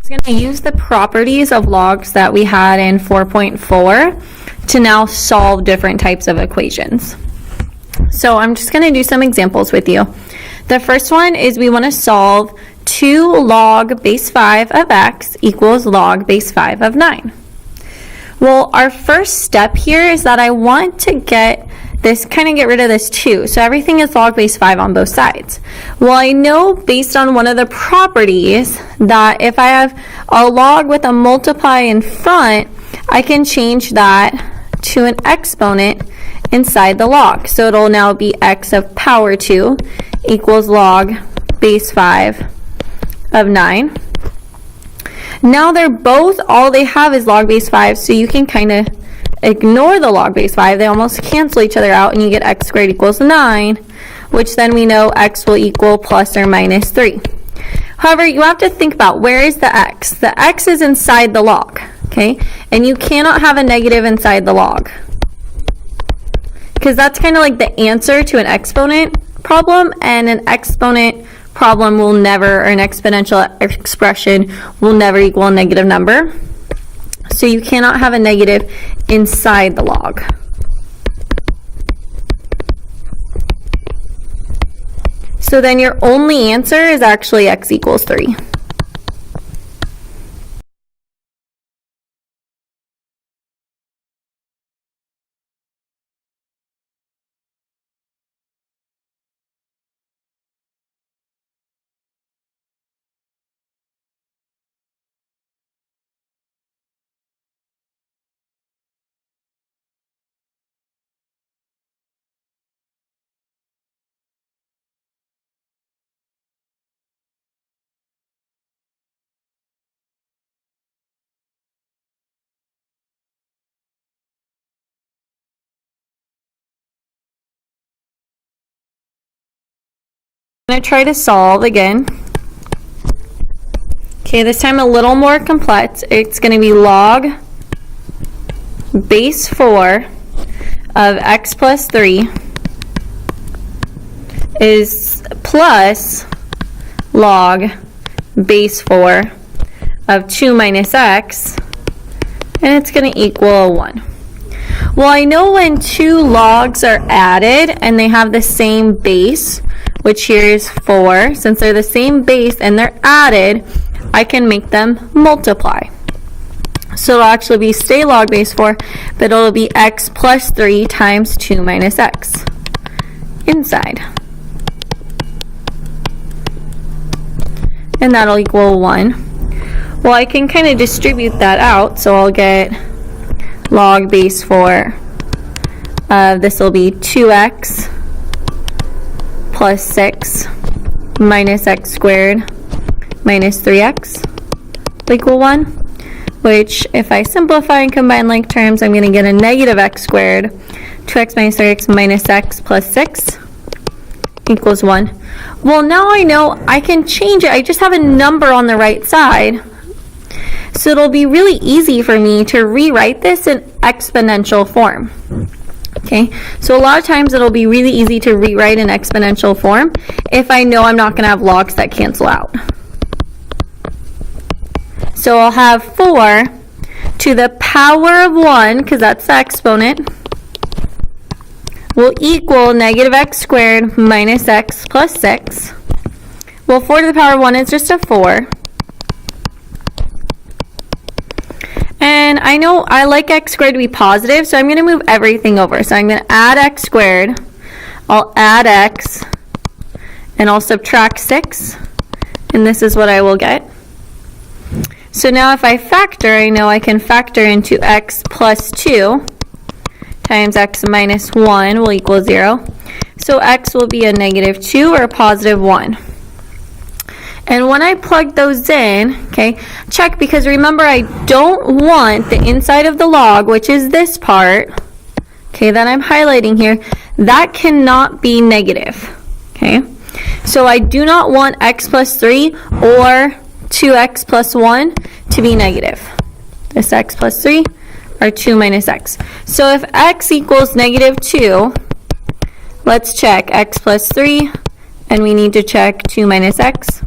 going to use the properties of logs that we had in 4.4 to now solve different types of equations. So I'm just going to do some examples with you. The first one is we want to solve 2 log base 5 of x equals log base 5 of 9. Well, our first step here is that I want to get rid of this 2. So everything is log base 5 on both sides. Well, I know based on one of the properties that if I have a log with a multiply in front, I can change that to an exponent inside the log. So it'll now be x of power 2 equals log base 5 of 9. Now they're both, all they have is log base 5, so you can kind of ignore the log base 5. They almost cancel each other out, and you get x squared equals 9, which then we know x will equal plus or minus 3. However, you have to think about where is the x? The x is inside the log, okay? And you cannot have a negative inside the log, because that's kind of like the answer to an exponent problem, and an exponent problem will never, or an exponential expression will never equal a negative number. So you cannot have a negative inside the log. So then your only answer is actually x equals 3. I'm going to try to solve again. Okay, this time a little more complex. It's going to be log base 4 of x plus 3 is plus log base 4 of 2 minus x, and it's going to equal a 1. Well, I know when 2 logs are added and they have the same base, which here is 4, since they're the same base and they're added, I can make them multiply. So it'll actually be stay log base 4, but it'll be x plus 3 times 2 minus x inside. And that'll equal 1. Well, I can kind of distribute that out, so I'll get log base 4 of this will be 2x plus 6 minus x squared minus 3x equal 1, which if I simplify and combine like terms, I'm going to get a negative x squared, 2x minus 3x minus x plus 6 equals 1. Well, now I know I can change it. I just have a number on the right side. So it'll be really easy for me to rewrite this in exponential form. Okay, so a lot of times it'll be really easy to rewrite in exponential form if I know I'm not going to have logs that cancel out. So I'll have 4 to the power of 1, because that's the exponent, will equal negative x squared minus x plus 6. Well, 4 to the power of 1 is just a 4. And I know I like x squared to be positive, so I'm going to move everything over. So I'm going to add x squared, I'll add x, and I'll subtract 6, and this is what I will get. So now if I factor, I know I can factor into x plus 2 times x minus 1 will equal 0. So x will be a negative 2 or a positive 1. And when I plug those in, okay, check, because remember I don't want the inside of the log, which is this part, okay, that I'm highlighting here, that cannot be negative, okay? So I do not want x plus 3 or 2x plus 1 to be negative. This x plus 3 or 2 minus x. So if x equals negative 2, let's check x plus 3, and we need to check 2 minus x.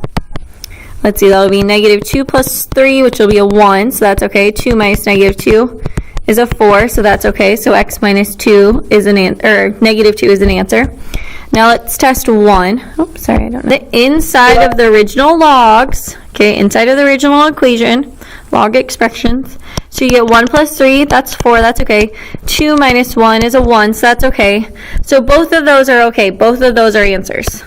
let's see, that'll be negative 2 plus 3, which will be a 1, so that's okay. 2 minus negative 2 is a 4, so that's okay. So x minus 2 is negative 2 is an answer. Now let's test 1. Oops, sorry, I don't know. The inside of the original logs, okay, inside of the original equation, log expressions. So you get 1 plus 3, that's 4, that's okay. 2 minus 1 is a 1, so that's okay. So both of those are okay. Both of those are answers.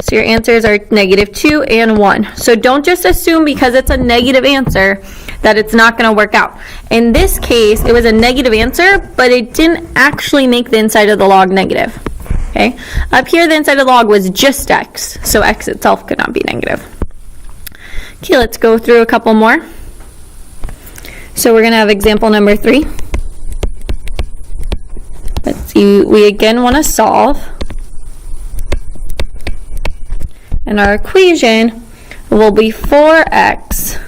So your answers are negative 2 and 1. So don't just assume because it's a negative answer that it's not going to work out. In this case, it was a negative answer, but it didn't actually make the inside of the log negative. Okay? Up here, the inside of the log was just x, so x itself could not be negative. Okay, let's go through a couple more. So we're going to have example number 3. Let's see, we again want to solve. And our equation will be 4x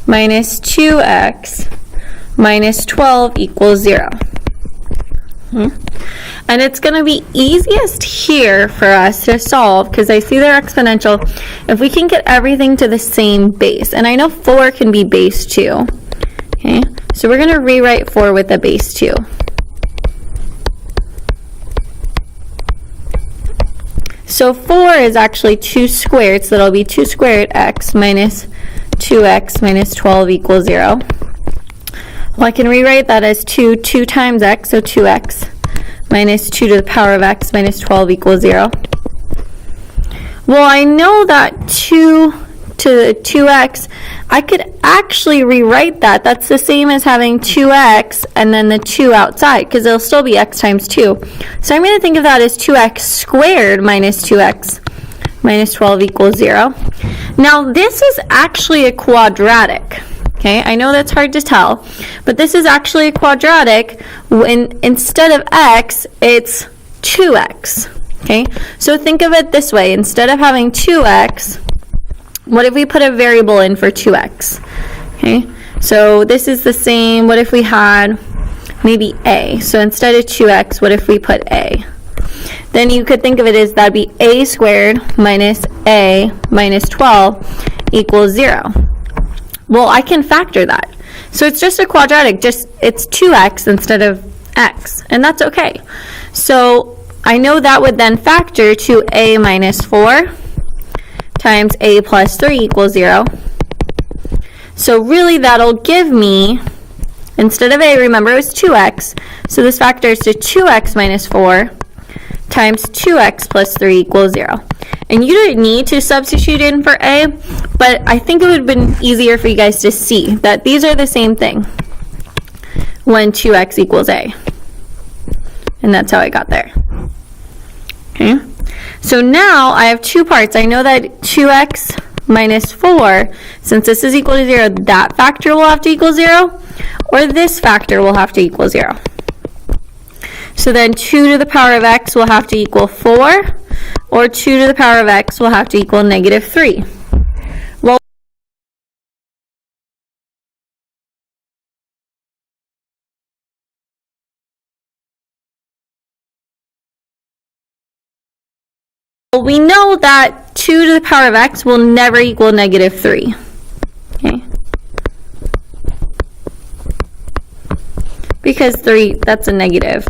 minus 2x minus 12 equals 0. And it's going to be easiest here for us to solve because I see they're exponential if we can get everything to the same base. And I know 4 can be base 2. Okay, so we're going to rewrite 4 with a base 2. So 4 is actually 2 squared, so that'll be 2 squared x minus 2x minus 12 equals 0. Well, I can rewrite that as 2 times x, so 2x minus 2 to the power of x minus 12 equals 0. Well, I know that 2 to the 2x, I could actually rewrite that. That's the same as having 2x and then the 2 outside, because it'll still be x times 2. So I'm going to think of that as 2x squared minus 2x minus 12 equals 0. Now, this is actually a quadratic. Okay, I know that's hard to tell, but this is actually a quadratic when instead of x, it's 2x. Okay, so think of it this way. Instead of having 2x, what if we put a variable in for 2x? Okay, so this is the same. What if we had maybe a? So instead of 2x, what if we put a? Then you could think of it as that'd be a squared minus a minus 12 equals 0. Well, I can factor that. So it's just a quadratic, just it's 2x instead of x, and that's okay. So I know that would then factor to a minus 4 times a plus 3 equals 0. So really that'll give me, instead of a, remember it was 2x, so this factors to 2x minus 4 times 2x plus 3 equals 0. And you didn't need to substitute in for a, but I think it would have been easier for you guys to see that these are the same thing when 2x equals a. And that's how I got there. Okay. So now I have two parts. I know that 2x minus 4, since this is equal to 0, that factor will have to equal 0, or this factor will have to equal 0. So then 2 to the power of x will have to equal 4, or 2 to the power of x will have to equal negative 3. Well, we know that 2 to the power of x will never equal negative 3. Okay? Because 3, that's a negative.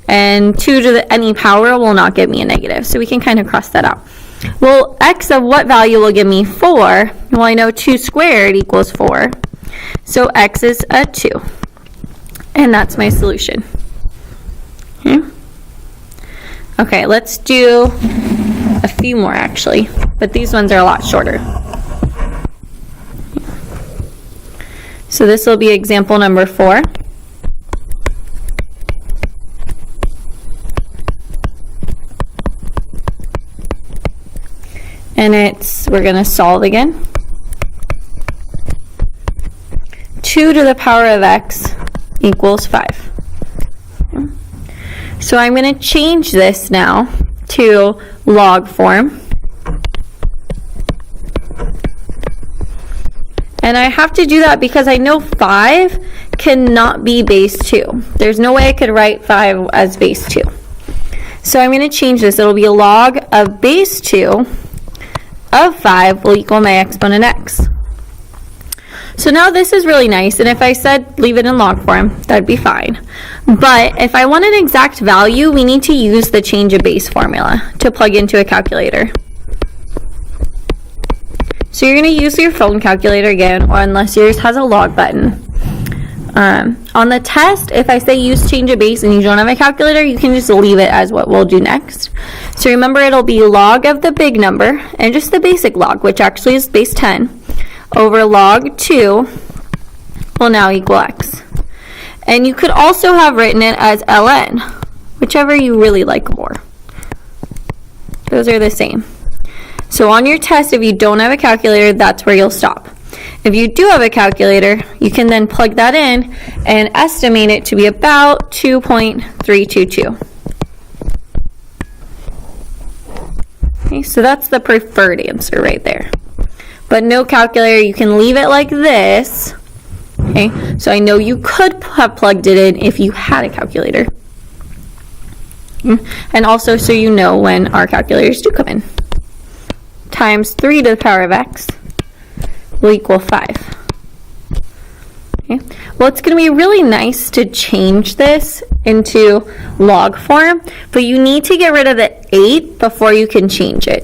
And 2 to the any power will not give me a negative. So we can kind of cross that out. Well, x of what value will give me 4? Well, I know 2 squared equals 4. So x is a 2. And that's my solution. Okay, let's do a few more actually. But these ones are a lot shorter. So this will be example number 4. And we're going to solve again. 2 to the power of x equals 5. So I'm going to change this now to log form. And I have to do that because I know 5 cannot be base 2. There's no way I could write 5 as base 2. So I'm going to change this. It'll be a log of base 2 of 5 will equal my exponent x. So now this is really nice, and if I said leave it in log form, that'd be fine. But if I want an exact value, we need to use the change of base formula to plug into a calculator. So you're going to use your phone calculator again, or unless yours has a log button. On the test, if I say use change of base and you don't have a calculator, you can just leave it as what we'll do next. So remember, it'll be log of the big number, and just the basic log, which actually is base 10, over log 2 will now equal x. And you could also have written it as ln, whichever you really like more. Those are the same. So on your test, if you don't have a calculator, that's where you'll stop. If you do have a calculator, you can then plug that in and estimate it to be about 2.322. Okay, so that's the preferred answer right there. But no calculator, you can leave it like this. Okay, so I know you could have plugged it in if you had a calculator. And also so you know when our calculators do come in. Times 3 to the power of x will equal 5. Okay. Well, it's going to be really nice to change this into log form, but you need to get rid of the 8 before you can change it.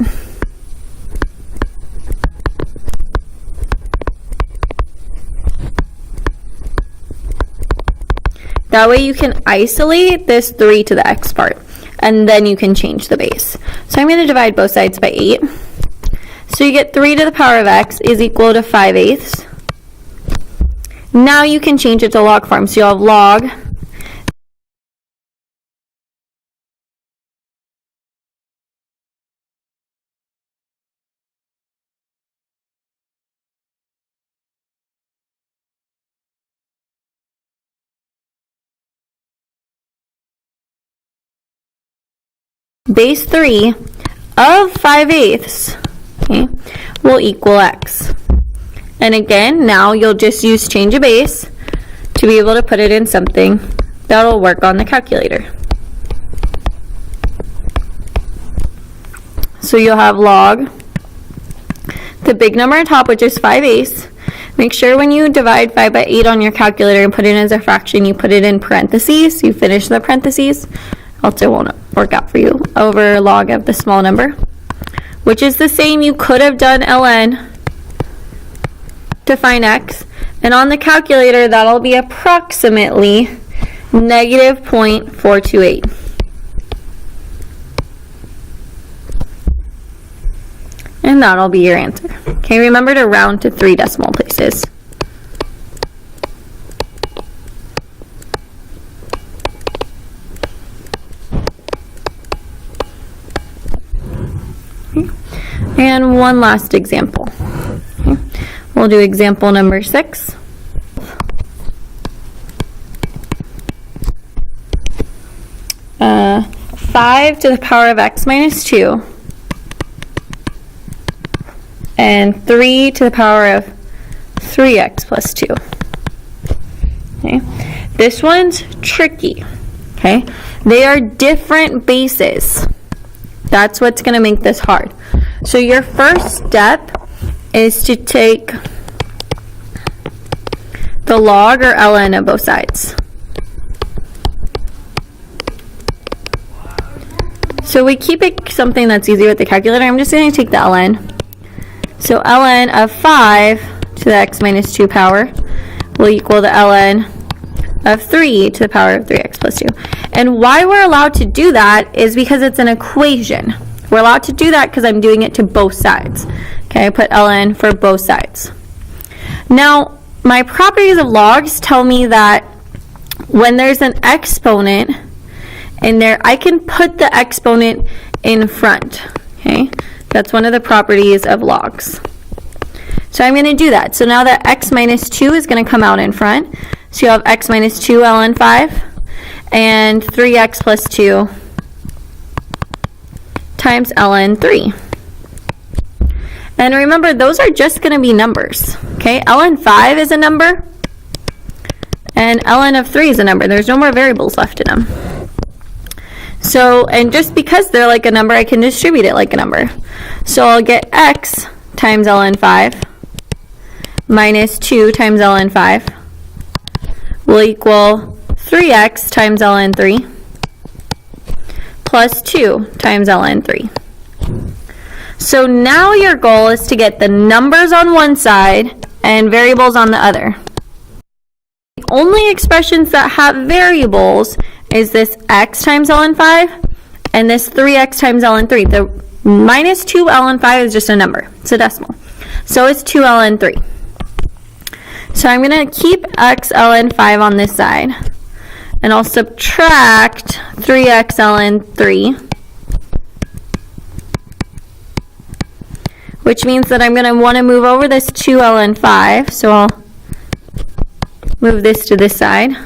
That way you can isolate this 3 to the x part, and then you can change the base. So I'm going to divide both sides by 8. So you get 3 to the power of x is equal to 5/8. Now you can change it to log form. So you'll have log base 3 of 5/8, okay, will equal x. And again, now you'll just use change of base to be able to put it in something that'll work on the calculator. So you'll have log the big number on top, which is 5/8. Make sure when you divide 5 by 8 on your calculator and put it in as a fraction, you put it in parentheses. You finish the parentheses, else it won't work out for you, over log of the small number, which is the same. You could have done ln to find x, and on the calculator that'll be approximately negative 0.428. And that'll be your answer. Okay, remember to round to 3 decimal places. And one last example. Okay. We'll do example number 6. Uh, 5 to the power of x minus 2 and 3 to the power of 3x plus 2. Okay. This one's tricky. Okay. They are different bases. That's what's going to make this hard. So your first step is to take the log or ln of both sides. So we keep it something that's easy with the calculator. I'm just going to take the ln. So ln of 5 to the x minus 2 power will equal the ln of 3 to the power of 3x plus 2. And why we're allowed to do that is because it's an equation. We're allowed to do that because I'm doing it to both sides. Okay, I put ln for both sides. Now, my properties of logs tell me that when there's an exponent in there, I can put the exponent in front. Okay, that's one of the properties of logs. So I'm going to do that. So now that x minus 2 is going to come out in front. So you have x minus 2 ln 5 and 3x plus 2 times ln 3. And remember, those are just going to be numbers. Okay, ln 5 is a number, and ln of 3 is a number. There's no more variables left in them. So, and just because they're like a number, I can distribute it like a number. So I'll get x times ln 5 minus 2 times ln 5 will equal 3x times ln 3 plus 2 times ln 3. So now your goal is to get the numbers on one side and variables on the other. The only expressions that have variables is this x times ln 5 and this 3x times ln 3. The minus 2 ln 5 is just a number. It's a decimal. So it's 2 ln 3. So I'm going to keep x ln 5 on this side, and I'll subtract 3x ln 3, which means that I'm going to want to move over this 2 ln 5, so I'll move this to this side.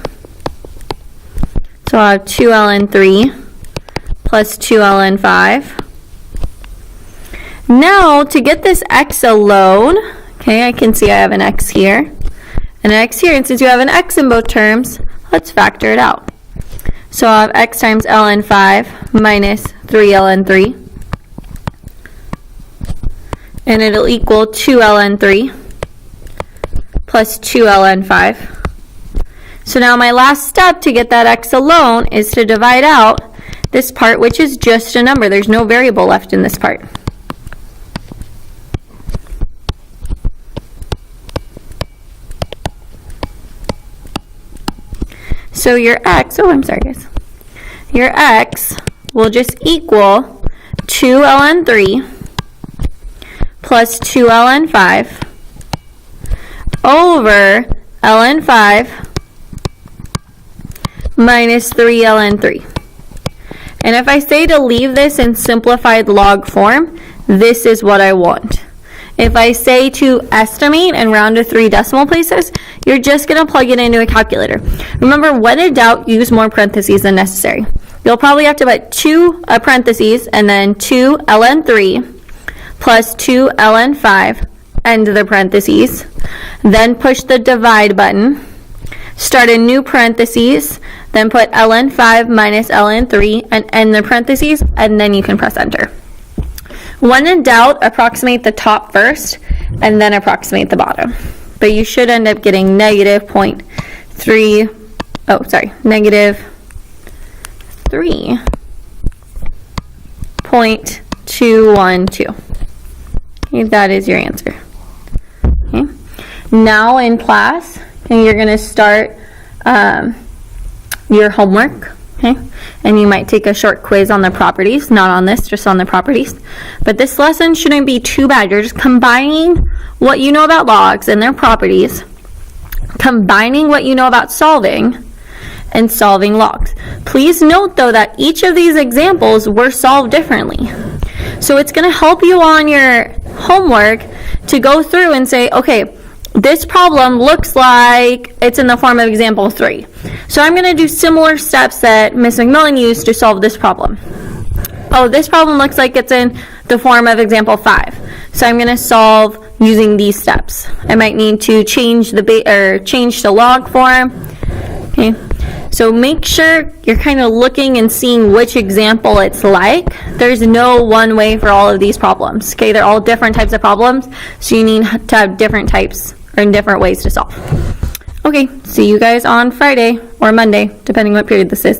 So I'll have 2 ln 3 plus 2 ln 5. Now, to get this x alone, okay, I can see I have an x here and an x here, and since you have an x in both terms, let's factor it out. So I'll have x times ln 5 minus 3 ln 3, and it'll equal 2 ln 3 plus 2 ln 5. So now my last step to get that x alone is to divide out this part, which is just a number. There's no variable left in this part. So your x, oh, I'm sorry, guys. Your x will just equal 2 ln 3 plus 2 ln 5 over ln 5 minus 3 ln 3. And if I say to leave this in simplified log form, this is what I want. If I say to estimate and round to 3 decimal places, you're just going to plug it into a calculator. Remember, when in doubt, use more parentheses than necessary. You'll probably have to put 2 parentheses and then 2 ln 3 plus 2 ln 5, end the parentheses, then push the divide button, start a new parentheses, then put ln 5 minus ln 3 and end the parentheses, and then you can press enter. When in doubt, approximate the top first and then approximate the bottom. But you should end up getting negative 3.212. Okay, that is your answer. Okay. Now in class, you're going to start your homework. Okay, and you might take a short quiz on the properties, not on this, just on the properties. But this lesson shouldn't be too bad. You're just combining what you know about logs and their properties, combining what you know about solving, and solving logs. Please note, though, that each of these examples were solved differently. So it's going to help you on your homework to go through and say, okay, this problem looks like it's in the form of example 3. So I'm going to do similar steps that Ms. McMillan used to solve this problem. Oh, this problem looks like it's in the form of example 5. So I'm going to solve using these steps. I might need to change change to log form. Okay. So make sure you're kind of looking and seeing which example it's like. There's no one way for all of these problems. Okay, they're all different types of problems, so you need to have different types or different ways to solve. Okay, see you guys on Friday or Monday, depending what period this is.